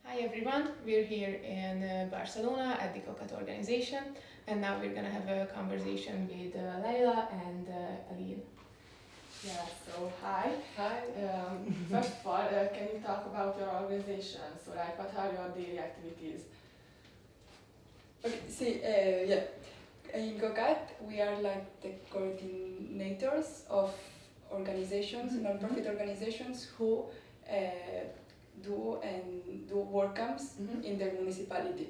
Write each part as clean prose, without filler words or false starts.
Hi everyone, we're here in Barcelona at the Cocat organization, and now we're gonna have a conversation with Leila and Aline. Yeah, so hi. Hi. First of all, can you talk about your organization? So like what are your daily activities? Okay, in Cocat we are like the coordinators of organizations, non-profit organizations who do work camps in their municipality.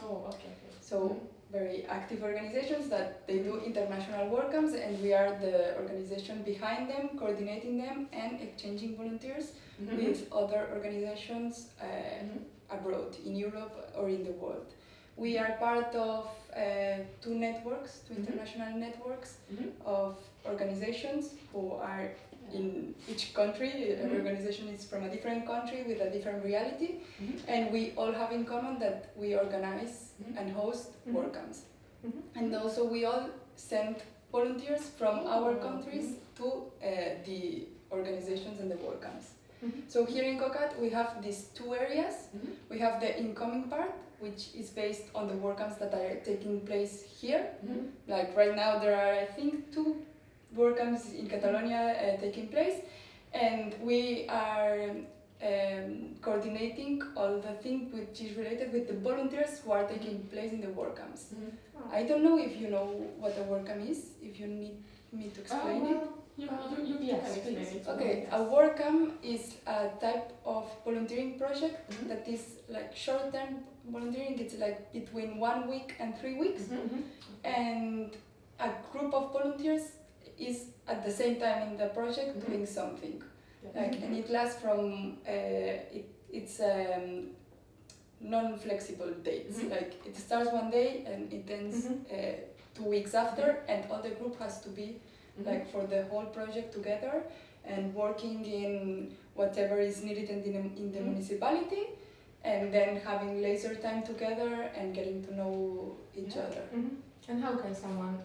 Oh, okay. So very active organizations that they do international work camps, and we are the organization behind them, coordinating them and exchanging volunteers with other organizations abroad, in Europe or in the world. We are part of two international networks of organizations who are in each country. Every organization is from a different country with a different reality, and we all have in common that we organize and host work camps. And also we all send volunteers from our countries to the organizations and the work camps. So here in Cocat we have these two areas. We have the incoming part, which is based on the work camps that are taking place here. Like right now there are, I think, 2 work camps in Catalonia taking place, and we are coordinating all the things which is related with the volunteers who are taking place in the work camps. I don't know if you know what a work camp is, if you need me to explain it. You can explain it. Okay, a work camp is a type of volunteering project that is like short-term volunteering. It's like between 1 week and 3 weeks, and a group of volunteers is at the same time in the project doing something. Like, and it lasts from it's non-flexible dates. Like it starts one day and it ends 2 weeks after, and all the group has to be like for the whole project together and working in whatever is needed in the municipality, and then having leisure time together and getting to know each other. And how can someone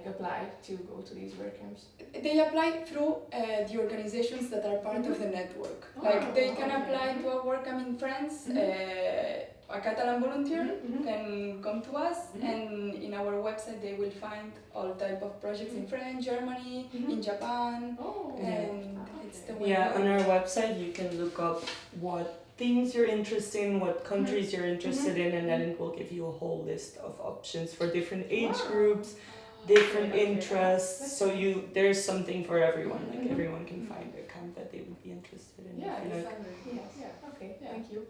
apply to go to these work camps? They apply through the organizations that are part of the network. Like they can apply to a work camp in France. A Catalan volunteer can come to us, and in our website they will find all type of projects in France, Germany, in Japan, and it's the way. Yeah, on our website you can look up what themes you're interested in, what countries you're interested in, and then it will give you a whole list of options for different age groups, different interests. So there's something for everyone. Like everyone can find a camp that they would be interested in. Okay, thank you.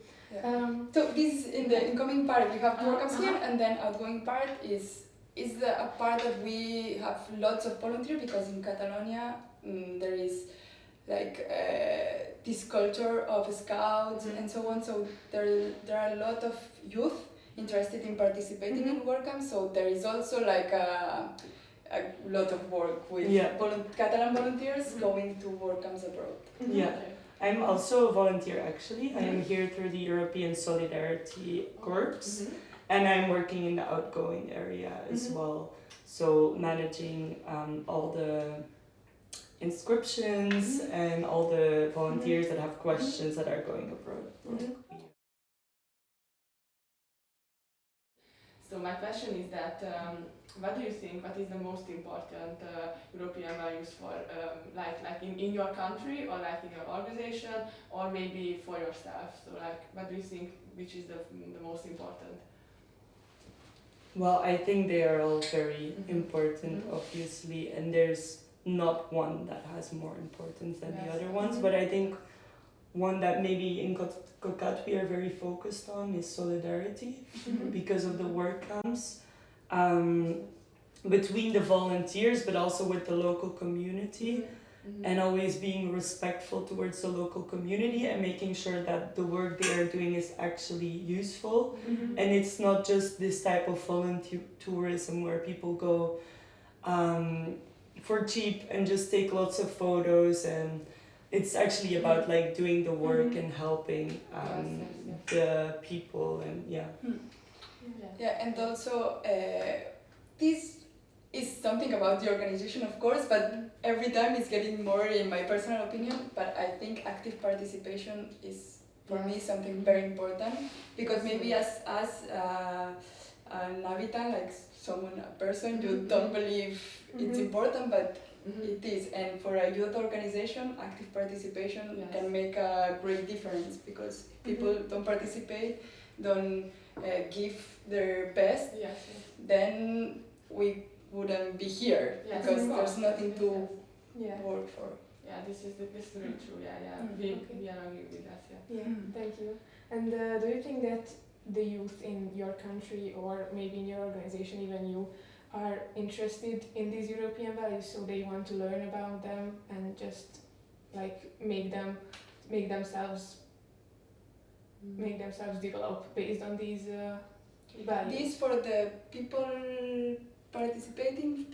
So this is in the incoming part. We have work camps here, and then outgoing part is a part that we have lots of volunteers, because in Catalonia there is like this culture of scouts and so on. So there are a lot of youth interested in participating in work camps. So there is also like a lot of work with Catalan volunteers going to work camps abroad. Yeah. I'm also a volunteer actually. I am here through the European Solidarity Corps, and I'm working in the outgoing area as well. So managing all the inscriptions and all the volunteers that have questions that are going abroad. So my question is that what do you think, what is the most important European values for like in your country, or like in your organization, or maybe for yourself? So like what do you think, which is the most important? Well, I think they are all very important, obviously, and there's not one that has more importance than the other ones, but I think one that maybe in Cocat we are very focused on is solidarity, because of the work camps between the volunteers, but also with the local community, and always being respectful towards the local community and making sure that the work they are doing is actually useful, and it's not just this type of volunteer tourism where people go for cheap and just take lots of photos, and it's actually about like doing the work and helping the people, and and also this is something about the organization, of course, but every time it's getting more, in my personal opinion. But I think active participation is for me something very important, because maybe as an habitant, like someone, a person, you don't believe it's important, but it is. And for a youth organization, active participation can make a great difference, because people don't participate, don't give their best, then we wouldn't be here, because there's nothing to work for. Yeah, this is very true. We are agree with that. Thank you. And do you think that the youth in your country, or maybe in your organization, even you, are interested in these European values, so they want to learn about them and just like make themselves develop based on these values? This for the people participating,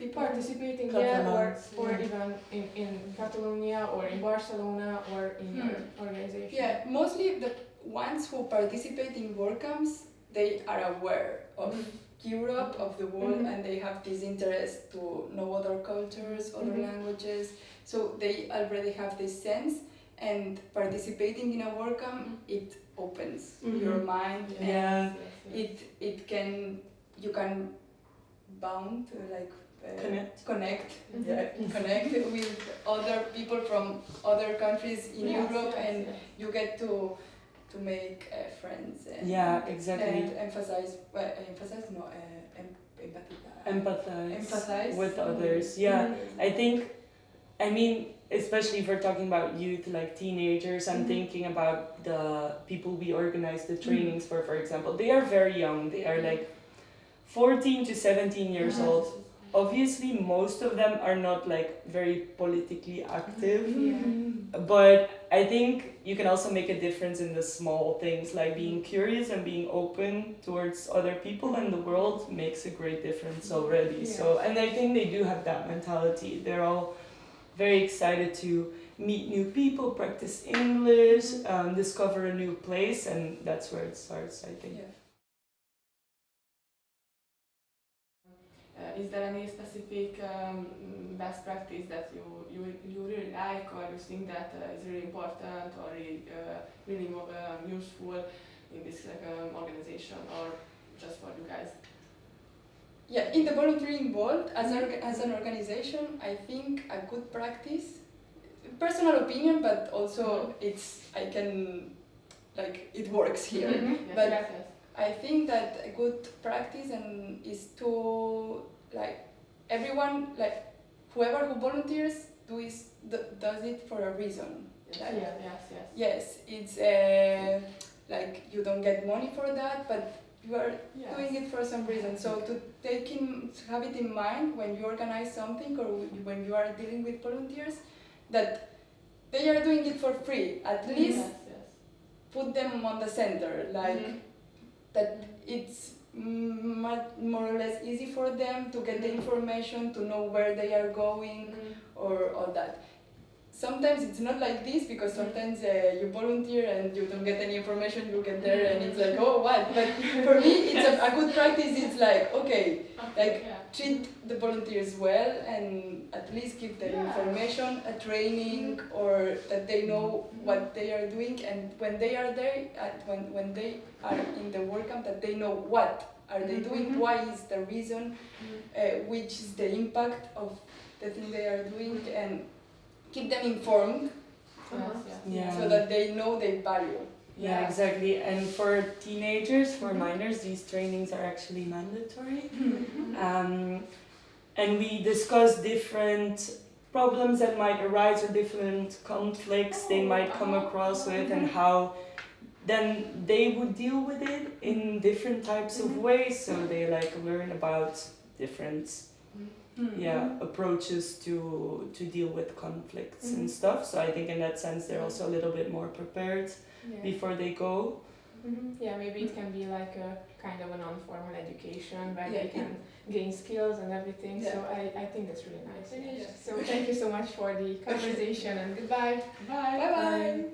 or even in Catalonia or in Barcelona or in your organization. Yeah, mostly the ones who participate in WordCamps, they are aware of Europe, of the world, and they have this interest to know other cultures, other languages, so they already have this sense, and participating in a WordCamp, it opens your mind, and it can, you can bound, like connect with other people from other countries in Europe, and you get to make friends and and empathize with others. I think, I mean, especially if we're talking about youth, like teenagers, I'm thinking about the people we organize the trainings for example. They are very young, they are like 14 to 17 years old. Obviously, most of them are not like very politically active, but I think you can also make a difference in the small things, like being curious and being open towards other people and the world makes a great difference already. So, and I think they do have that mentality. They're all very excited to meet new people, practice English, discover a new place, and that's where it starts, I think. Is there any specific best practice that you really like, or you think that is really important or really useful in this organization, or just for you guys? Yeah, in the volunteering world, as an organization, I think a good practice, personal opinion, but also it works here. I think that a good practice is to everyone, whoever who volunteers does it for a reason. Yes, it's you don't get money for that, but you are doing it for some reason. So to have it in mind when you organize something, or when you are dealing with volunteers, that they are doing it for free. At least put them on the center, that it's more or less easy for them to get the information, to know where they are going, or all that. Sometimes it's not like this, because sometimes you volunteer and you don't get any information, you get there and it's like, oh, what? But for me, it's a good practice. It's treat the volunteers well, and at least give them information, a training, or that they know what they are doing, and when they are there, when they are in the WordCamp, that they know what are they doing, why is the reason, which is the impact of the thing they are doing, and keep them informed, so that they know their value. Yeah, exactly. And for teenagers, for minors, these trainings are actually mandatory. And we discuss different problems that might arise, or different conflicts they might come across with, and how then they would deal with it in different types of ways. So they learn about different approaches to deal with conflicts and stuff. So I think in that sense they're also a little bit more prepared before they go. Yeah, maybe it can be like a kind of a non-formal education where they can gain skills and everything. So I think that's really nice. So thank you so much for the conversation, and goodbye. Bye. Bye.